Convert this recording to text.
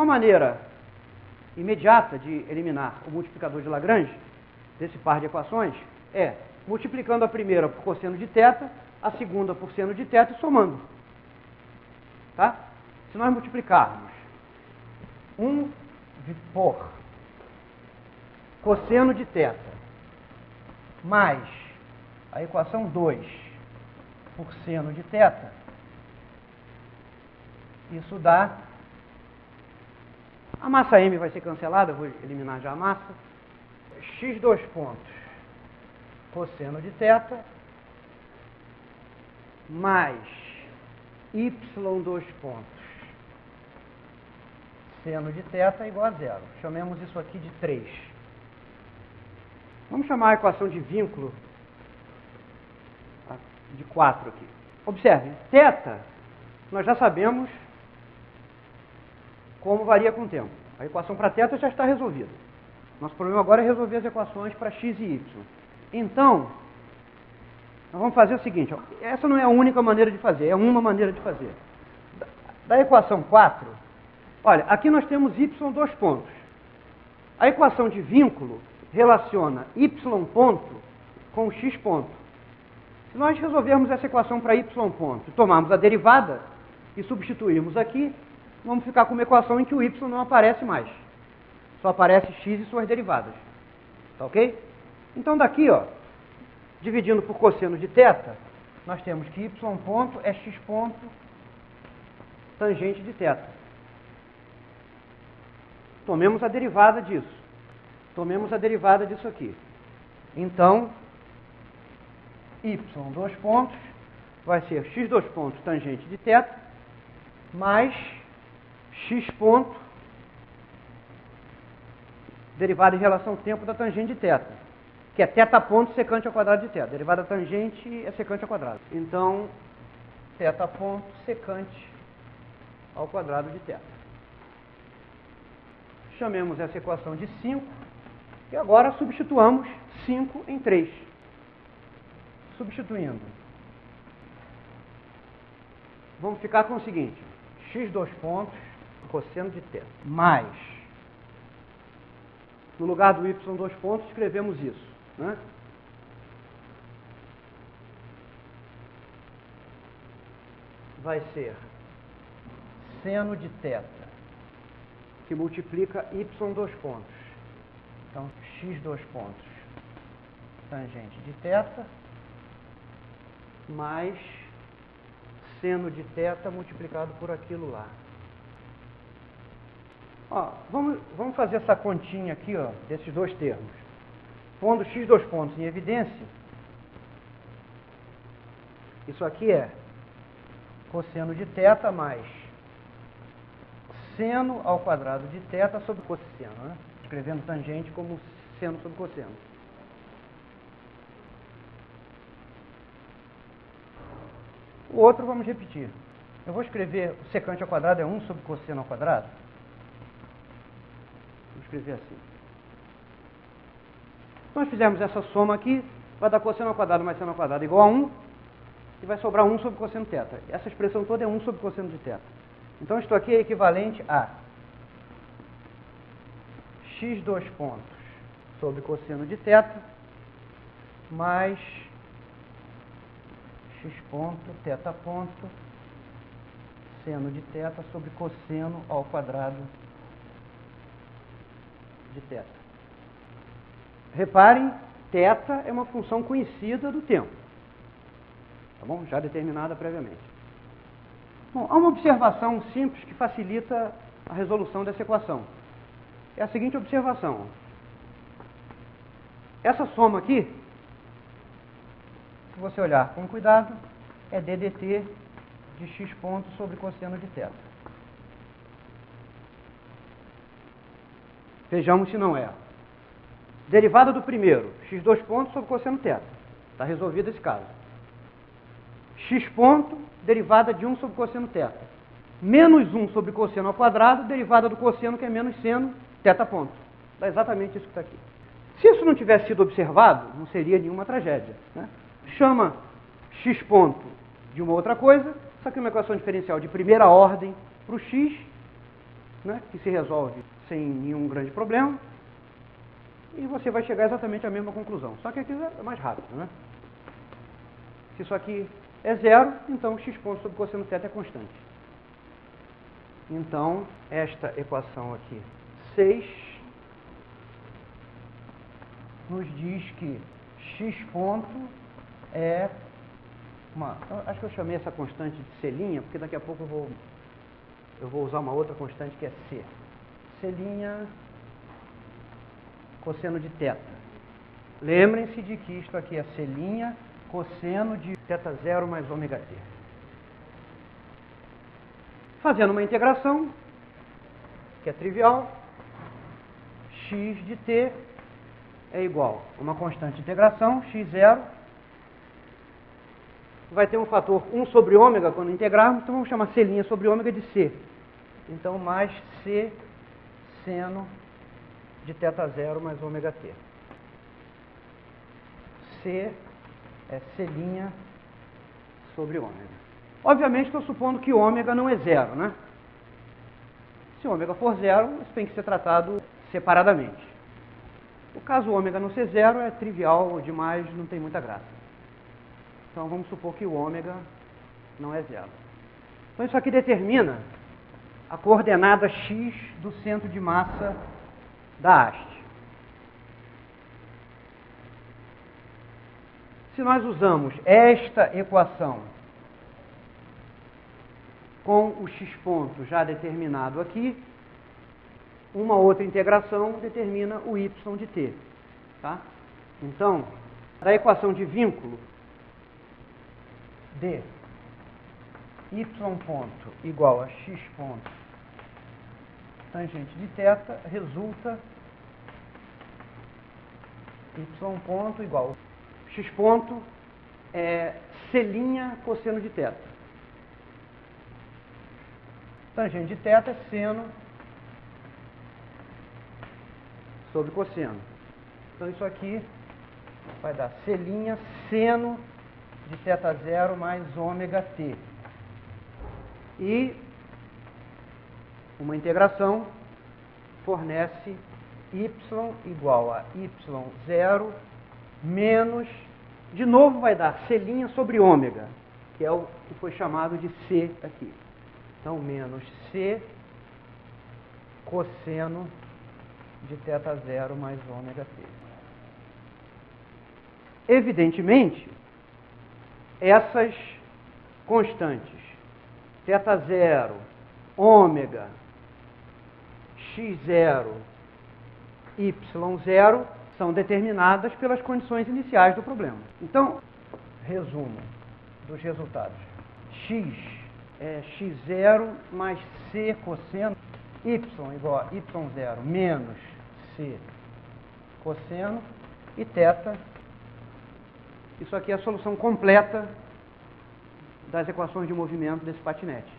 uma maneira imediata de eliminar o multiplicador de Lagrange desse par de equações é multiplicando a primeira por cosseno de θ, a segunda por seno de θ e somando. Tá? Se nós multiplicarmos 1 por cosseno de θ mais a equação 2 por seno de θ, isso dá... A massa m vai ser cancelada, eu vou eliminar já a massa. X 2 pontos cosseno de θ mais y 2 pontos seno de θ igual a zero. Chamemos isso aqui de 3. Vamos chamar a equação de vínculo de 4 aqui. Observe, θ, nós já sabemos como varia com o tempo. A equação para θ já está resolvida. Nosso problema agora é resolver as equações para x e y. Então, nós vamos fazer o seguinte, ó. Essa não é a única maneira de fazer, é uma maneira de fazer. Da equação 4, olha, aqui nós temos y 2 pontos. A equação de vínculo relaciona y ponto com x ponto. Se nós resolvermos essa equação para y ponto, tomarmos a derivada e substituirmos aqui, vamos ficar com uma equação em que o y não aparece mais. Só aparece x e suas derivadas. Tá ok? Então daqui, ó, dividindo por cosseno de θ, nós temos que y ponto é x ponto tangente de θ. Tomemos a derivada disso. Tomemos a derivada disso aqui. Então, y 2 pontos vai ser x 2 pontos tangente de θ mais x ponto derivada em relação ao tempo da tangente de θ, que é θ ponto secante ao quadrado de θ. Derivada tangente é secante ao quadrado. Então, θ ponto secante ao quadrado de θ. Chamemos essa equação de 5 e agora substituamos 5 em 3. Substituindo, vamos ficar com o seguinte, x 2 pontos cosseno de θ mais, no lugar do y 2 pontos, escrevemos isso, né? Vai ser seno de θ, que multiplica y 2 pontos. Então, x 2 pontos tangente de θ mais seno de θ multiplicado por aquilo lá. Ó, vamos fazer essa continha aqui, ó, desses dois termos. Pondo x 2 pontos em evidência, isso aqui é cosseno de θ mais seno ao quadrado de θ sobre cosseno, né? Escrevendo tangente como seno sobre cosseno. O outro vamos repetir. Eu vou escrever o secante ao quadrado é 1 sobre cosseno ao quadrado. Vou escrever assim. Se nós fizermos essa soma aqui, vai dar cosseno ao quadrado mais seno ao quadrado igual a 1, e vai sobrar 1 sobre cosseno de θ. Essa expressão toda é 1 sobre cosseno de θ. Então, isto aqui é equivalente a x 2 pontos sobre cosseno de θ mais x ponto, θ ponto, seno de θ sobre cosseno ao quadrado de θ. Reparem, θ é uma função conhecida do tempo. Tá bom? Já determinada previamente. Bom, há uma observação simples que facilita a resolução dessa equação. É a seguinte observação. Essa soma aqui, se você olhar com cuidado, é ddt de x pontos sobre cosseno de θ. Vejamos se não é. Derivada do primeiro, x 2 pontos sobre cosseno θ. Está resolvido esse caso. X ponto, derivada de 1 sobre cosseno θ. Menos 1 sobre cosseno ao quadrado, derivada do cosseno, que é menos seno, θ ponto. Dá exatamente isso que está aqui. Se isso não tivesse sido observado, não seria nenhuma tragédia, né? Chama x ponto de uma outra coisa, isso aqui é uma equação diferencial de primeira ordem para o x, né, que se resolve sem nenhum grande problema, e você vai chegar exatamente à mesma conclusão. Só que aqui é mais rápido, né? Se isso aqui é zero, então x ponto sobre cosseno θ é constante. Então, esta equação aqui, 6, nos diz que x ponto é acho que eu chamei essa constante de C', porque daqui a pouco eu vou usar uma outra constante que é C. C' cosseno de θ. Lembrem-se de que isto aqui é C' cosseno de θ0 mais ômega t. Fazendo uma integração, que é trivial, x de t é igual a uma constante de integração, x0, vai ter um fator 1 sobre ômega quando integrarmos, então vamos chamar C' sobre ômega de C. Então, mais C seno de θ0 mais ômega t. C é C' sobre ômega. Obviamente, estou supondo que ômega não é zero, né? Se ômega for zero, isso tem que ser tratado separadamente. O caso ômega não ser zero é trivial demais, não tem muita graça. Então, vamos supor que o ômega não é zero. Então, isso aqui determina a coordenada x do centro de massa da haste. Se nós usamos esta equação com o x ponto já determinado aqui, uma outra integração determina o y de t. Tá? Então, da equação de vínculo de y ponto igual a x ponto tangente de θ, resulta y ponto igual a x ponto é C' cosseno de θ. Tangente de θ é seno sobre cosseno. Então isso aqui vai dar C' seno de θ0 mais ômega t. E uma integração fornece y igual a y0 menos, de novo vai dar C' sobre ômega, que é o que foi chamado de C aqui. Então, menos C cosseno de θ0 mais ômega t. Evidentemente, essas constantes, θ0, ômega, x0, y0, são determinadas pelas condições iniciais do problema. Então, resumo dos resultados. X é x0 mais c cosseno, y igual a y0 menos c cosseno, e θ. Isso aqui é a solução completa das equações de movimento desse patinete.